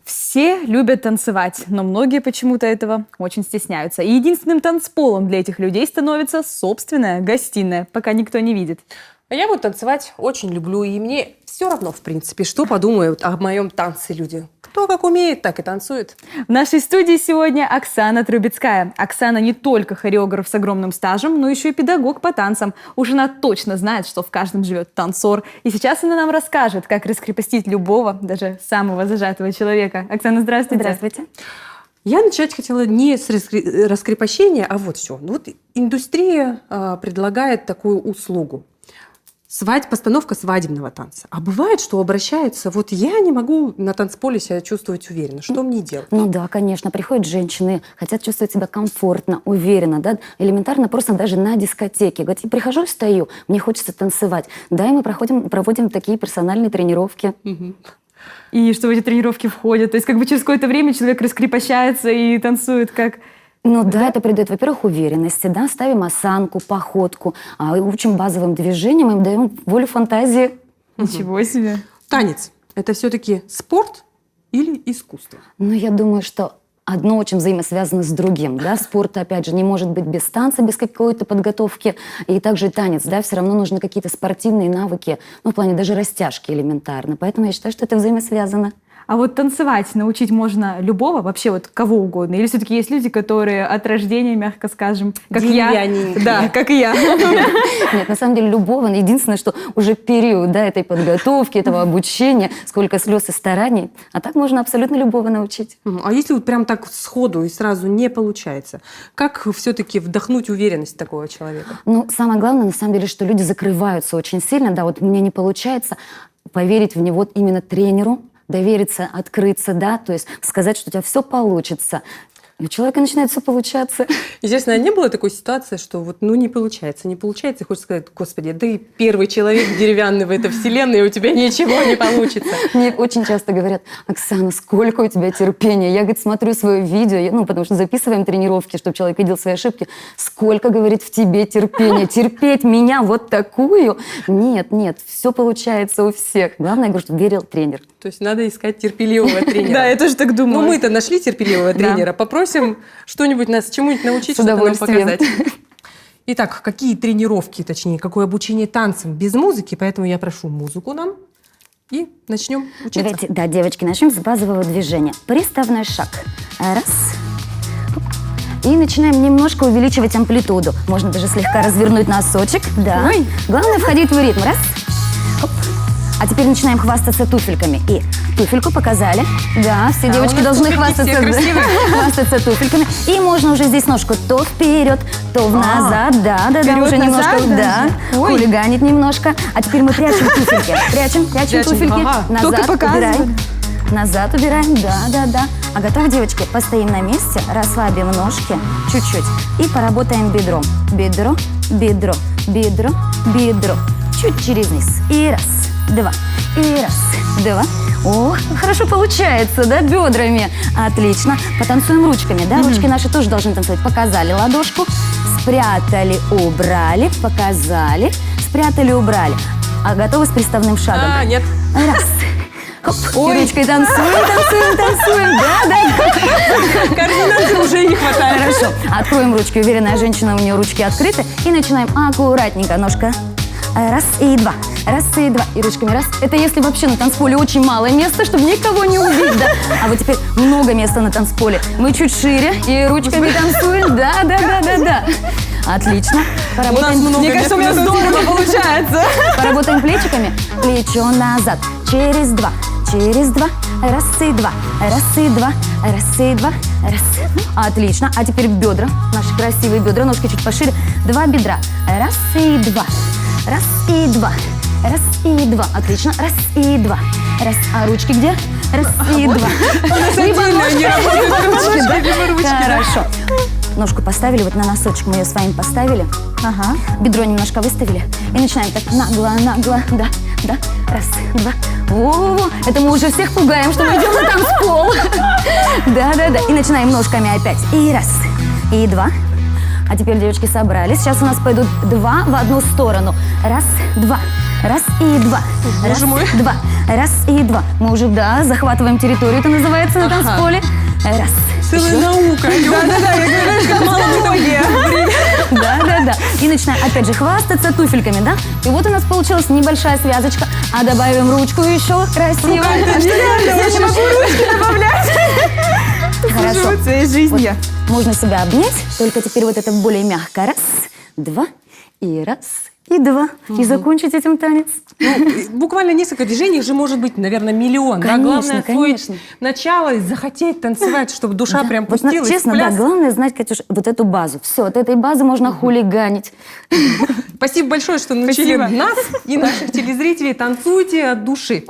Все любят танцевать, но многие почему-то этого очень стесняются. И единственным танцполом для этих людей становится собственная гостиная, пока никто не видит. А я вот танцевать очень люблю, и мне все равно, в принципе, что подумают о моем танце люди. Кто как умеет, так и танцует. В нашей студии сегодня Оксана Трубецкая. Оксана не только хореограф с огромным стажем, но еще и педагог по танцам. Уж она точно знает, что в каждом живет танцор. И сейчас она нам расскажет, как раскрепостить любого, даже самого зажатого человека. Оксана, здравствуйте. Здравствуйте. Я начать хотела не с раскрепощения, а вот все. Вот индустрия предлагает такую услугу. Постановка свадебного танца. А бывает, что обращаются, вот я не могу на танцполе себя чувствовать уверенно. Что мне делать? Ну да, конечно, приходят женщины, хотят чувствовать себя комфортно, уверенно, да, элементарно просто даже на дискотеке. Говорят, я прихожу и стою, мне хочется танцевать. Да, и мы проводим такие персональные тренировки. И что в эти тренировки входят? То есть как бы через какое-то время человек раскрепощается и танцует как... Ну да, это придает, во-первых, уверенности, да, ставим осанку, походку, учим базовым движениям, им даем волю фантазии. Ничего себе. Танец – это все-таки спорт или искусство? Ну, я думаю, что одно очень взаимосвязано с другим, да, спорт, опять же, не может быть без танца, без какой-то подготовки, и также танец, да, все равно нужны какие-то спортивные навыки, ну, в плане даже растяжки элементарно, поэтому я считаю, что это взаимосвязано. А вот танцевать научить можно любого, вообще вот кого угодно? Или все-таки есть люди, которые от рождения, мягко скажем, как я? Да, как и я. Нет, на самом деле любого. Единственное, что уже период, да, этой подготовки, этого обучения, сколько слез и стараний. А так можно абсолютно любого научить. А если вот прям так сходу и сразу не получается, как все-таки вдохнуть уверенность такого человека? Ну, самое главное, на самом деле, что люди закрываются очень сильно. Да, вот мне не получается поверить в него именно тренеру, довериться, открыться, да, то есть сказать, что у тебя все получится. И у человека начинает все получаться. Естественно, не было такой ситуации, что вот, ну, не получается, и хочется сказать, господи, ты первый человек деревянный в этой вселенной, и у тебя ничего не получится. Мне очень часто говорят, Оксана, сколько у тебя терпения? Я, говорит, смотрю свое видео, потому что записываем тренировки, чтобы человек видел свои ошибки. Сколько, говорит, в тебе терпения? Терпеть меня вот такую? Нет, все получается у всех. Главное, я говорю, что верил тренер. То есть надо искать терпеливого тренера. Да, я тоже так думаю. Ну, мы-то нашли терпеливого тренера. Попросим что-нибудь нас чему-нибудь научить, что-то нам показать. Итак, какие тренировки, точнее, какое обучение танцам без музыки, поэтому я прошу музыку нам и начнем учиться. Давайте, да, девочки, начнем с базового движения. Приставной шаг. Раз. И начинаем немножко увеличивать амплитуду. Можно даже слегка развернуть носочек. Да. Ой. Главное входить в ритм. Раз. Хоп. А теперь начинаем хвастаться туфельками. И туфельку показали. Да, все девочки должны хвастаться туфельками. И можно уже здесь ножку то вперед, то назад. Да, уже немножко, да, хулиганить немножко. А теперь мы прячем туфельки. Прячем туфельки. Назад убираем. Назад убираем, да. А готовы, девочки? Постоим на месте, расслабим ножки чуть-чуть и поработаем бедром. Бедро. Чуть через низ. И раз, два. И раз, два. О, хорошо получается, да, бедрами. Отлично. Потанцуем ручками, да? Ручки наши тоже должны танцевать. Показали ладошку, спрятали, убрали, показали, спрятали, убрали. А готовы с приставным шагом? Нет. Раз. Хоп, и ручкой танцуем. Да. Координации уже не хватает. Хорошо. Откроем ручки. Уверенная женщина, у нее ручки открыты. И начинаем аккуратненько. Ножка. Раз и два. И ручками раз. Это если вообще на танцполе очень мало места, чтобы никого не увидеть, да. А вот теперь много места на танцполе. Мы чуть шире и ручками танцуем. Да. Отлично. Мне кажется, у меня здорово получается. Поработаем плечиками. Плечо назад. Через два. Раз и два. Раз. Отлично. А теперь бедра. Наши красивые бедра. Ножки чуть пошире. Два бедра. Раз и два. Отлично. Раз и два. А ручки где? Раз и два. Либо ручки. Хорошо. Ножку поставили, вот на носочек мы ее с вами поставили. Ага. Бедро немножко выставили. И начинаем так нагло. Да. Раз, два. О, это мы уже всех пугаем, что мы идем на танцпол. Да. И начинаем ножками опять. И раз, и два. А теперь, девочки, собрались. Сейчас у нас пойдут два в одну сторону. Раз, два. Раз и два. Раз, Боже мой. два. Раз и два. Мы уже, да, захватываем территорию, это называется на танцполе. Раз. Целая Еще. наука. Да. И начинаем опять же хвастаться туфельками, да? И вот у нас получилась небольшая связочка. А добавим ручку еще красиво. Я не могу ручки добавлять. Хорошо. Живу своей жизнью. Можно себя обнять, только теперь вот это более мягко. Раз, два, и раз, и два. И закончить этим танец. Буквально несколько движений, их же может быть, наверное, миллион. Да? Конечно, Главное освоить конечно. начало и захотеть танцевать, чтобы душа Да. прям Вот, пустилась честно, в да, пляс. главное знать, Катюш, вот эту базу. Все, от этой базы можно хулиганить. Спасибо большое, что научили Спасибо. нас и наших телезрителей. Танцуйте от души.